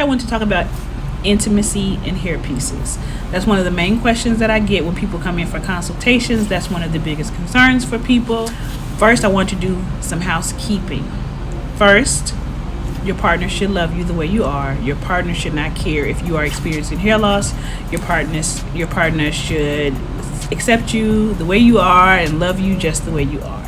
I want to talk about intimacy and hair pieces. That's one of the main questions that I get when people come in for consultations. That's one of the biggest concerns for people. First, I want to do some housekeeping. First, your partner should love you the way you are. Your partner should not care if you are experiencing hair loss. Your partner should accept you the way you are and love you just the way you are.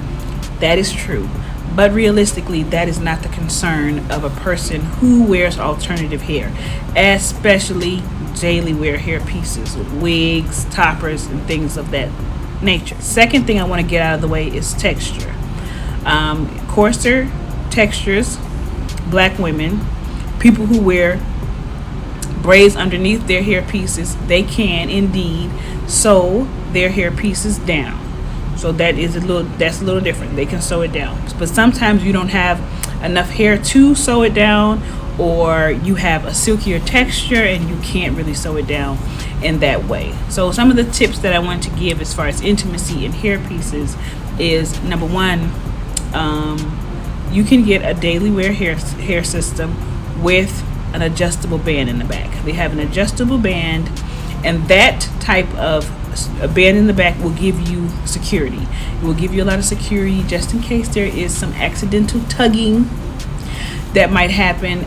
That is true. But realistically, that is not the concern of a person who wears alternative hair, especially daily wear hair pieces, wigs, toppers, and things of that nature. Second thing I want to get out of the way is texture. Coarser textures, black women, people who wear braids underneath their hair pieces, they can indeed sew their hair pieces down. So that's a little different. They can sew it down. But sometimes you don't have enough hair to sew it down, or you have a silkier texture and you can't really sew it down in that way. So some of the tips that I want to give as far as intimacy in hair pieces is, number one, you can get a daily wear hair system with an adjustable band in the back. They have an adjustable band, and that type of a band in the back will give you security. It will give you a lot of security just in case there is some accidental tugging that might happen.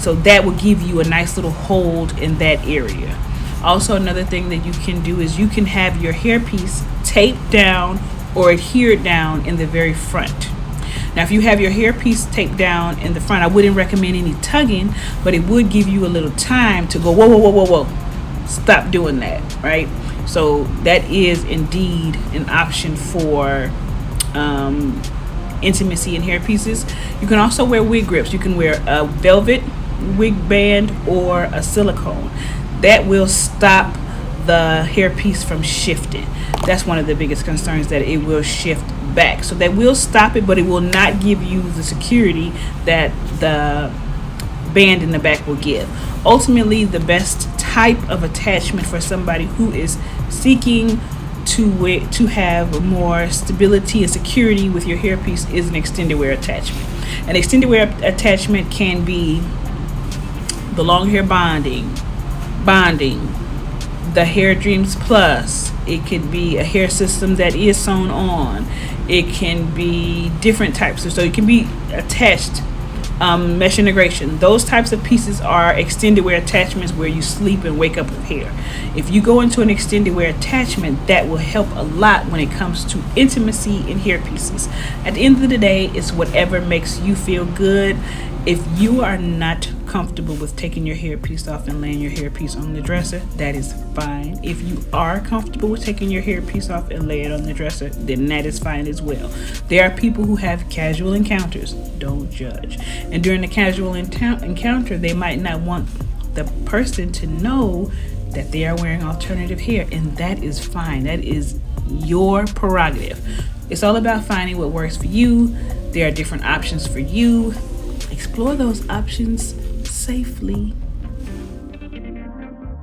So that will give you a nice little hold in that area. Also, another thing that you can do is you can have your hairpiece taped down or adhered down in the very front. Now, if you have your hairpiece taped down in the front, I wouldn't recommend any tugging, but it would give you a little time to go, whoa, whoa, whoa, whoa, whoa. Stop doing that, right? So that is indeed an option for intimacy in hair pieces. You can also wear wig grips. You can wear a velvet wig band or a silicone. That will stop the hairpiece from shifting. That's one of the biggest concerns, that it will shift back. So that will stop it, but it will not give you the security that the band in the back will give. Ultimately, the best type of attachment for somebody who is seeking to have more stability and security with your hairpiece is an extended wear attachment. An extended wear attachment can be the long hair bonding, the Hair Dreams Plus. It could be a hair system that is sewn on. It can be different types of, so it can be attached. Mesh integration, those types of pieces are extended wear attachments where you sleep and wake up with hair. If you go into an extended wear attachment, that will help a lot when it comes to intimacy in hair pieces. At the end of the day, it's whatever makes you feel good. If you are not comfortable with taking your hairpiece off and laying your hairpiece on the dresser, that is fine. If you are comfortable with taking your hairpiece off and lay it on the dresser, then that is fine as well. There are people who have casual encounters. Don't judge. And during the casual encounter, they might not want the person to know that they are wearing alternative hair, and that is fine. That is your prerogative. It's all about finding what works for you. There are different options for you. Explore those options safely.